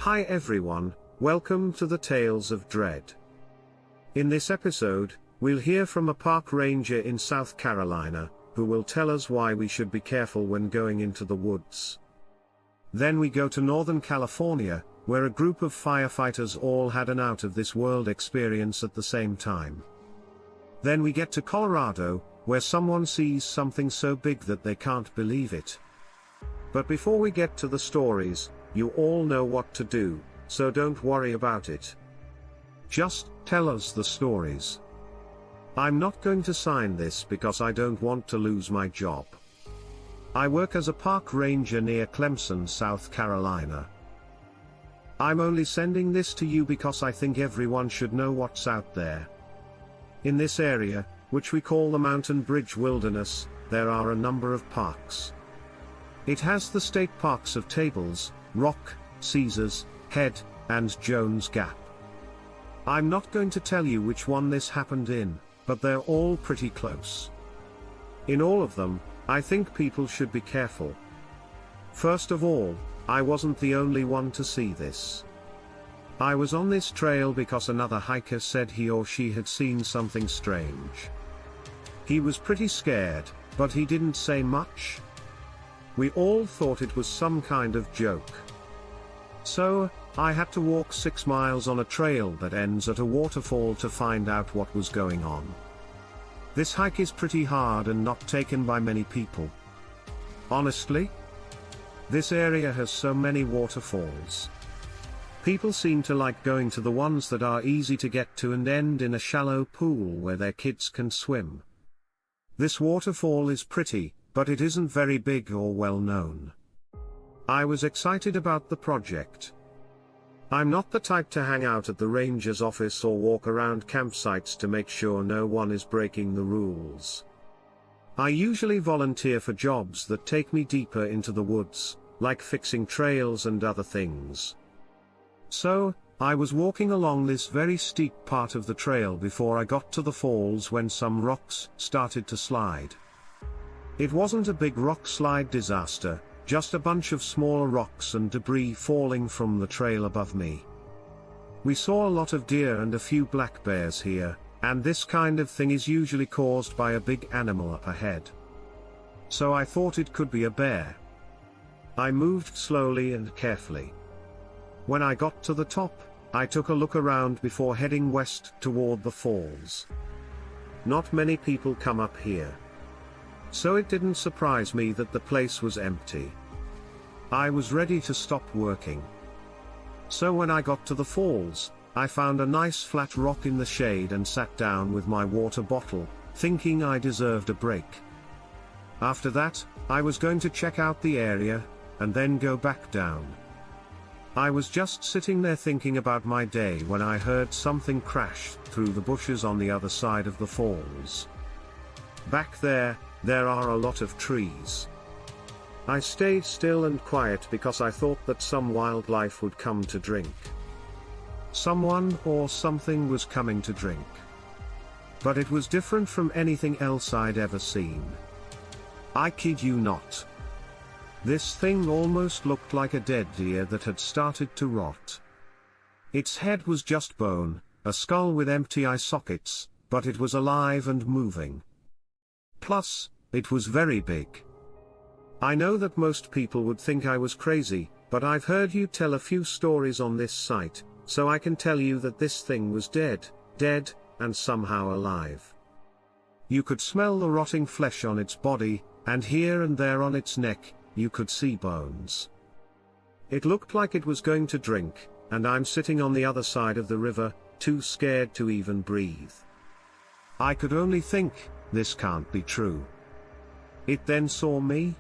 Hi everyone, welcome to the Tales of Dread. In this episode, we'll hear from a park ranger in South Carolina, who will tell us why we should be careful when going into the woods. Then we go to Northern California, where a group of firefighters all had an out-of-this-world experience at the same time. Then we get to Colorado, where someone sees something so big that they can't believe it. But before we get to the stories, you all know what to do, so don't worry about it. Just tell us the stories. I'm not going to sign this because I don't want to lose my job. I work as a park ranger near Clemson, South Carolina. I'm only sending this to you because I think everyone should know what's out there. In this area, which we call the Mountain Bridge Wilderness, there are a number of parks. It has the state parks of Tables, Rock, Caesars, Head, and Jones Gap. I'm not going to tell you which one this happened in, but they're all pretty close. In all of them, I think people should be careful. First of all, I wasn't the only one to see this. I was on this trail because another hiker said he or she had seen something strange. He was pretty scared, but he didn't say much. We all thought it was some kind of joke. So, I had to walk 6 miles on a trail that ends at a waterfall to find out what was going on. This hike is pretty hard and not taken by many people. Honestly, this area has so many waterfalls. People seem to like going to the ones that are easy to get to and end in a shallow pool where their kids can swim. This waterfall is pretty, but it isn't very big or well known. I was excited about the project. I'm not the type to hang out at the ranger's office or walk around campsites to make sure no one is breaking the rules. I usually volunteer for jobs that take me deeper into the woods, like fixing trails and other things. So, I was walking along this very steep part of the trail before I got to the falls when some rocks started to slide. It wasn't a big rock slide disaster, just a bunch of smaller rocks and debris falling from the trail above me. We saw a lot of deer and a few black bears here, and this kind of thing is usually caused by a big animal up ahead. So I thought it could be a bear. I moved slowly and carefully. When I got to the top, I took a look around before heading west toward the falls. Not many people come up here. So it didn't surprise me that the place was empty. I was ready to stop working. So when I got to the falls, I found a nice flat rock in the shade and sat down with my water bottle, thinking I deserved a break. After that, I was going to check out the area, and then go back down. I was just sitting there thinking about my day when I heard something crash through the bushes on the other side of the falls. Back there are a lot of trees. I stayed still and quiet because I thought that some wildlife would come to drink. Someone or something was coming to drink. But it was different from anything else I'd ever seen. I kid you not. This thing almost looked like a dead deer that had started to rot. Its head was just bone, a skull with empty eye sockets, but it was alive and moving. Plus, it was very big. I know that most people would think I was crazy, but I've heard you tell a few stories on this site, so I can tell you that this thing was dead, and somehow alive. You could smell the rotting flesh on its body, and here and there on its neck, you could see bones. It looked like it was going to drink, and I'm sitting on the other side of the river, too scared to even breathe. I could only think, this can't be true. It then saw me.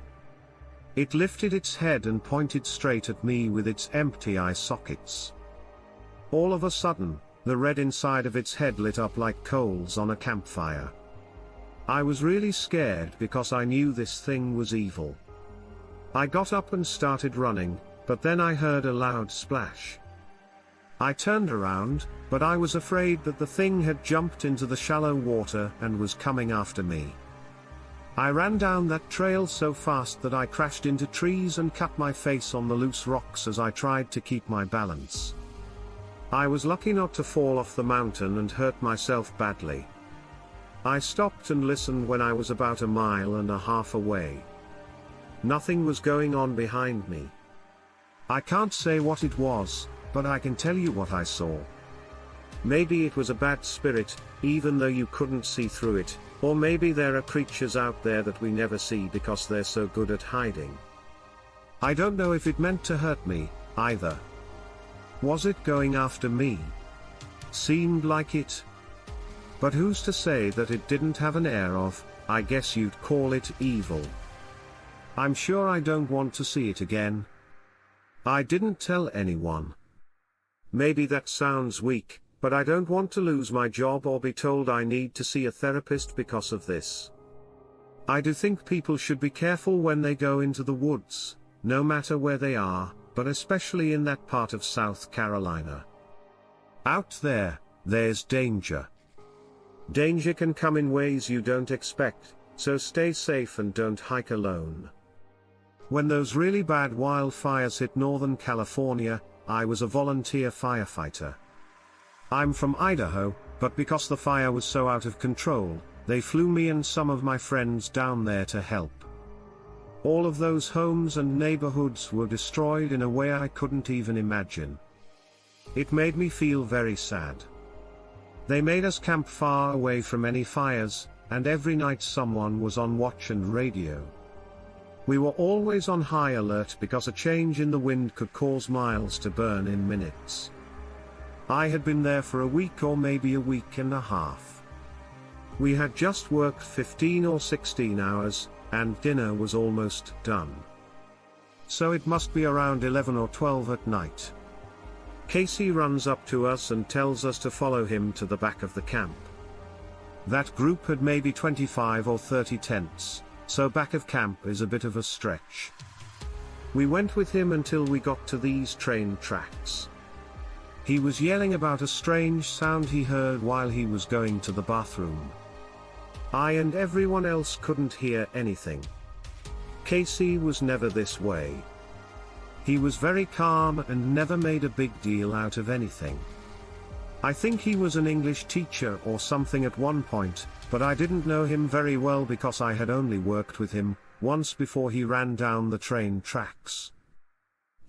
It lifted its head and pointed straight at me with its empty eye sockets. All of a sudden, the red inside of its head lit up like coals on a campfire. I was really scared because I knew this thing was evil. I got up and started running, but then I heard a loud splash. I turned around, but I was afraid that the thing had jumped into the shallow water and was coming after me. I ran down that trail so fast that I crashed into trees and cut my face on the loose rocks as I tried to keep my balance. I was lucky not to fall off the mountain and hurt myself badly. I stopped and listened when I was about 1.5 miles away. Nothing was going on behind me. I can't say what it was, but I can tell you what I saw. Maybe it was a bad spirit, even though you couldn't see through it, or maybe there are creatures out there that we never see because they're so good at hiding. I don't know if it meant to hurt me, either. Was it going after me? Seemed like it. But who's to say that it didn't have an air of, I guess you'd call it evil. I'm sure I don't want to see it again. I didn't tell anyone. Maybe that sounds weak, but I don't want to lose my job or be told I need to see a therapist because of this. I do think people should be careful when they go into the woods, no matter where they are, but especially in that part of South Carolina. Out there, there's danger. Danger can come in ways you don't expect, so stay safe and don't hike alone. When those really bad wildfires hit Northern California, I was a volunteer firefighter. I'm from Idaho, but because the fire was so out of control, they flew me and some of my friends down there to help. All of those homes and neighborhoods were destroyed in a way I couldn't even imagine. It made me feel very sad. They made us camp far away from any fires, and every night someone was on watch and radio. We were always on high alert because a change in the wind could cause miles to burn in minutes. I had been there for a week or maybe a week and a half. We had just worked 15 or 16 hours, and dinner was almost done. So it must be around 11 or 12 at night. Casey runs up to us and tells us to follow him to the back of the camp. That group had maybe 25 or 30 tents, so back of camp is a bit of a stretch. We went with him until we got to these train tracks. He was yelling about a strange sound he heard while he was going to the bathroom. I and everyone else couldn't hear anything. Casey was never this way. He was very calm and never made a big deal out of anything. I think he was an English teacher or something at one point, but I didn't know him very well because I had only worked with him once before he ran down the train tracks.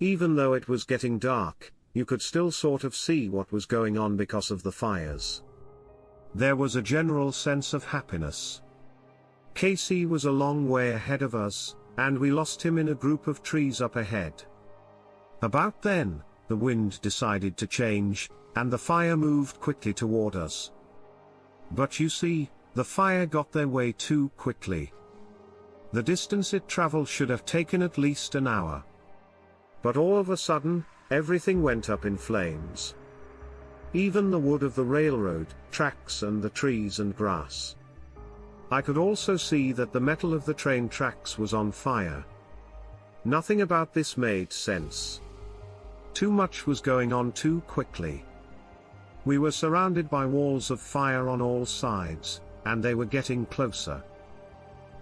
Even though it was getting dark, you could still sort of see what was going on because of the fires. There was a general sense of happiness. Casey was a long way ahead of us, and we lost him in a group of trees up ahead. About then, the wind decided to change, and the fire moved quickly toward us. But you see, the fire got their way too quickly. The distance it traveled should have taken at least an hour. But all of a sudden, everything went up in flames. Even the wood of the railroad tracks and the trees and grass. I could also see that the metal of the train tracks was on fire. Nothing about this made sense. Too much was going on too quickly. We were surrounded by walls of fire on all sides, and they were getting closer.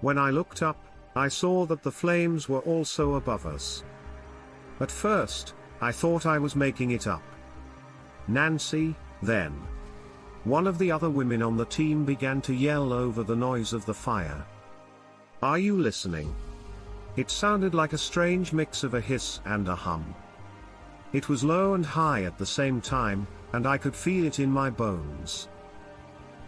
When I looked up, I saw that the flames were also above us. At first, I thought I was making it up. Nancy, then. One of the other women on the team began to yell over the noise of the fire. Are you listening? It sounded like a strange mix of a hiss and a hum. It was low and high at the same time, and I could feel it in my bones.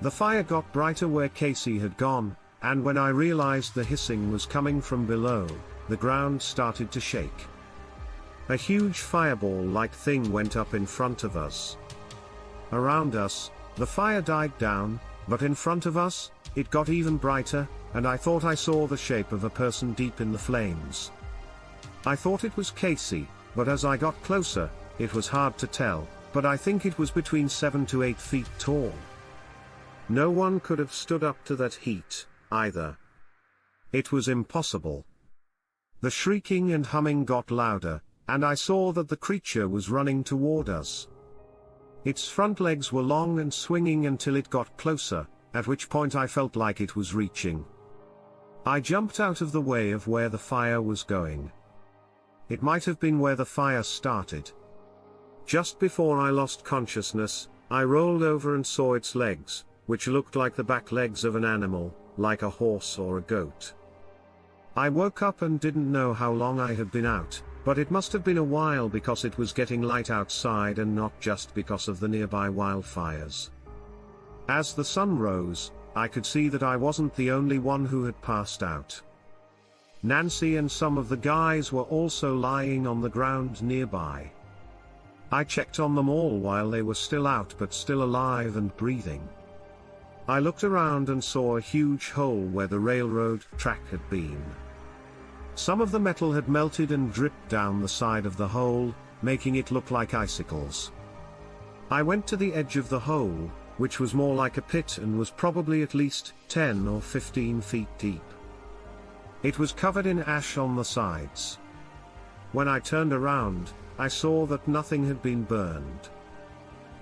The fire got brighter where Casey had gone, and when I realized the hissing was coming from below, the ground started to shake. A huge fireball-like thing went up in front of us. Around us, the fire died down, but in front of us, it got even brighter, and I thought I saw the shape of a person deep in the flames. I thought it was Casey, but as I got closer, it was hard to tell, but I think it was between 7 to 8 feet tall. No one could have stood up to that heat, either. It was impossible. The shrieking and humming got louder, and I saw that the creature was running toward us. Its front legs were long and swinging until it got closer, at which point I felt like it was reaching. I jumped out of the way of where the fire was going. It might have been where the fire started. Just before I lost consciousness, I rolled over and saw its legs, which looked like the back legs of an animal, like a horse or a goat. I woke up and didn't know how long I had been out, but it must have been a while because it was getting light outside and not just because of the nearby wildfires. As the sun rose, I could see that I wasn't the only one who had passed out. Nancy and some of the guys were also lying on the ground nearby. I checked on them all while they were still out but still alive and breathing. I looked around and saw a huge hole where the railroad track had been. Some of the metal had melted and dripped down the side of the hole, making it look like icicles. I went to the edge of the hole, which was more like a pit and was probably at least 10 or 15 feet deep. It was covered in ash on the sides. When I turned around, I saw that nothing had been burned.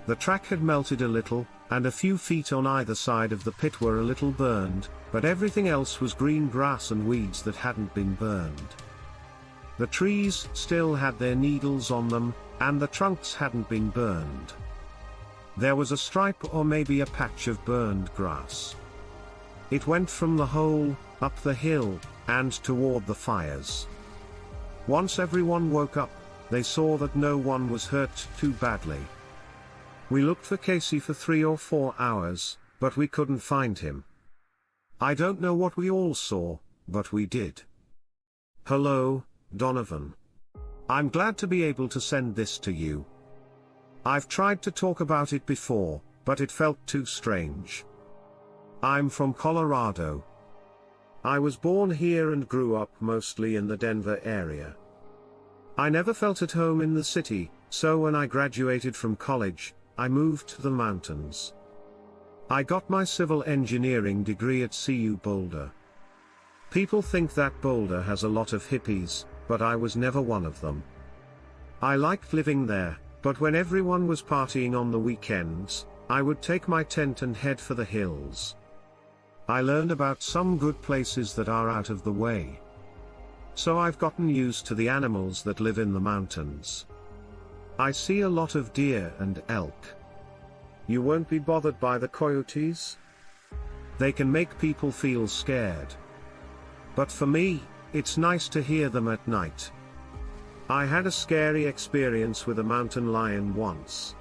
The track had melted a little, and a few feet on either side of the pit were a little burned, but everything else was green grass and weeds that hadn't been burned. The trees still had their needles on them, and the trunks hadn't been burned. There was a stripe or maybe a patch of burned grass. It went from the hole, up the hill, and toward the fires. Once everyone woke up, they saw that no one was hurt too badly. We looked for Casey for 3 or 4 hours, but we couldn't find him. I don't know what we all saw, but we did. Hello, Donovan. I'm glad to be able to send this to you. I've tried to talk about it before, but it felt too strange. I'm from Colorado. I was born here and grew up mostly in the Denver area. I never felt at home in the city, so when I graduated from college, I moved to the mountains. I got my civil engineering degree at CU Boulder. People think that Boulder has a lot of hippies, but I was never one of them. I liked living there, but when everyone was partying on the weekends, I would take my tent and head for the hills. I learned about some good places that are out of the way. So I've gotten used to the animals that live in the mountains. I see a lot of deer and elk. You won't be bothered by the coyotes? They can make people feel scared. But for me, it's nice to hear them at night. I had a scary experience with a mountain lion once.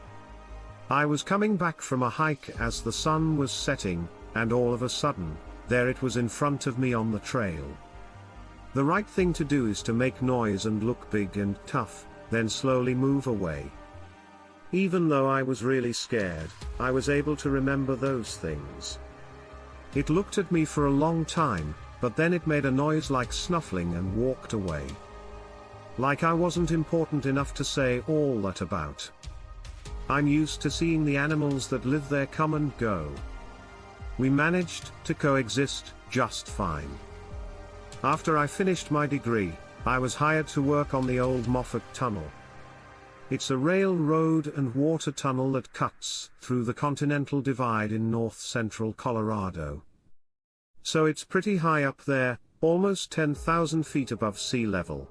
I was coming back from a hike as the sun was setting, and all of a sudden, there it was in front of me on the trail. The right thing to do is to make noise and look big and tough, then slowly move away. Even though I was really scared, I was able to remember those things. It looked at me for a long time, but then it made a noise like snuffling and walked away. Like I wasn't important enough to say all that about. I'm used to seeing the animals that live there come and go. We managed to coexist just fine. After I finished my degree, I was hired to work on the old Moffat Tunnel. It's a railroad and water tunnel that cuts through the Continental Divide in north-central Colorado. So it's pretty high up there, almost 10,000 feet above sea level.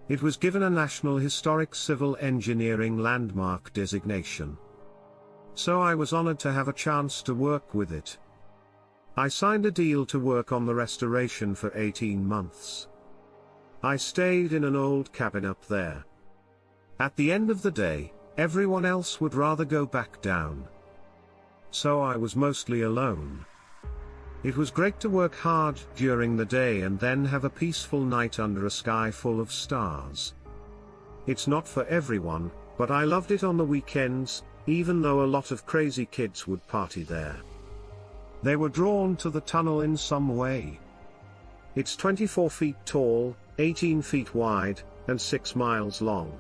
It was given a National Historic Civil Engineering Landmark designation. So I was honored to have a chance to work with it. I signed a deal to work on the restoration for 18 months. I stayed in an old cabin up there. At the end of the day, everyone else would rather go back down. So I was mostly alone. It was great to work hard during the day and then have a peaceful night under a sky full of stars. It's not for everyone, but I loved it on the weekends, even though a lot of crazy kids would party there. They were drawn to the tunnel in some way. It's 24 feet tall, 18 feet wide, and 6 miles long.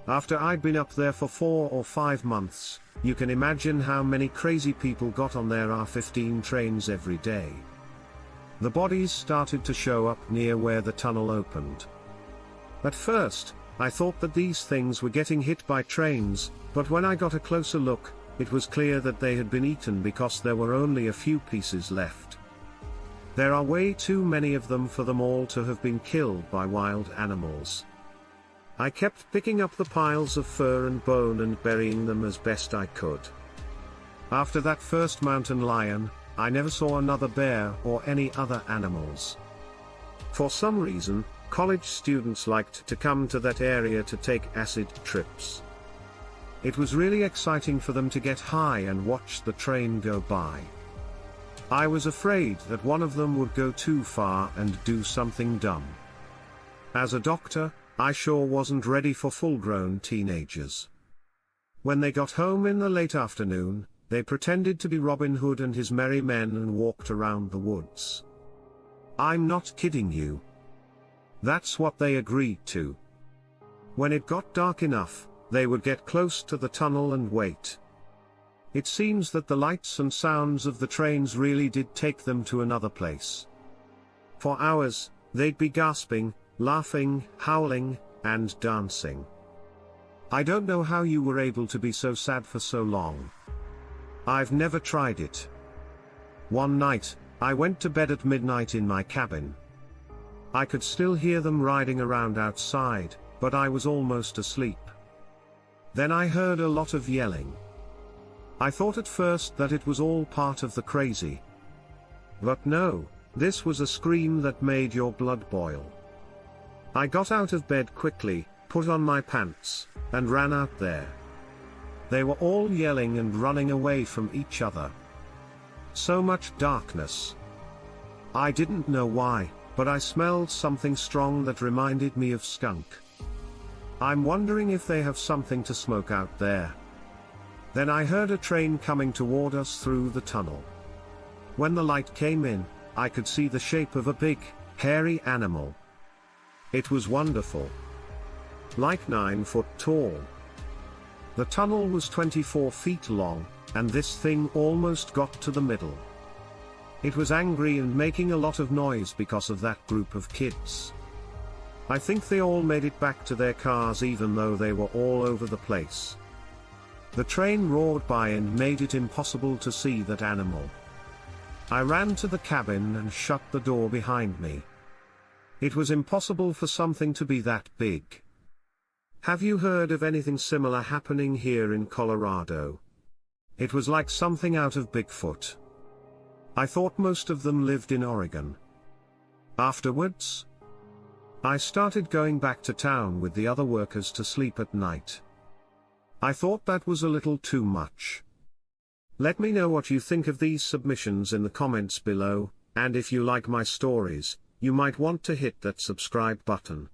After I'd been up there for 4 or 5 months, you can imagine how many crazy people got on their R15 trains every day. The bodies started to show up near where the tunnel opened. At first, I thought that these things were getting hit by trains, but when I got a closer look, it was clear that they had been eaten because there were only a few pieces left. There are way too many of them for them all to have been killed by wild animals. I kept picking up the piles of fur and bone and burying them as best I could. After that first mountain lion, I never saw another bear or any other animals. For some reason, college students liked to come to that area to take acid trips. It was really exciting for them to get high and watch the train go by. I was afraid that one of them would go too far and do something dumb. As a doctor, I sure wasn't ready for full-grown teenagers. When they got home in the late afternoon, they pretended to be Robin Hood and his merry men and walked around the woods. I'm not kidding you. That's what they agreed to. When it got dark enough, they would get close to the tunnel and wait. It seems that the lights and sounds of the trains really did take them to another place. For hours, they'd be gasping, laughing, howling, and dancing. I don't know how you were able to be so sad for so long. I've never tried it. One night, I went to bed at midnight in my cabin. I could still hear them riding around outside, but I was almost asleep. Then I heard a lot of yelling. I thought at first that it was all part of the crazy. But no, this was a scream that made your blood boil. I got out of bed quickly, put on my pants, and ran out there. They were all yelling and running away from each other. So much darkness. I didn't know why, but I smelled something strong that reminded me of skunk. I'm wondering if they have something to smoke out there. Then I heard a train coming toward us through the tunnel. When the light came in, I could see the shape of a big, hairy animal. It was wonderful. Like 9 foot tall. The tunnel was 24 feet long, and this thing almost got to the middle. It was angry and making a lot of noise because of that group of kids. I think they all made it back to their cars even though they were all over the place. The train roared by and made it impossible to see that animal. I ran to the cabin and shut the door behind me. It was impossible for something to be that big. Have you heard of anything similar happening here in Colorado? It was like something out of Bigfoot. I thought most of them lived in Oregon. Afterwards, I started going back to town with the other workers to sleep at night. I thought that was a little too much. Let me know what you think of these submissions in the comments below, and if you like my stories, you might want to hit that subscribe button.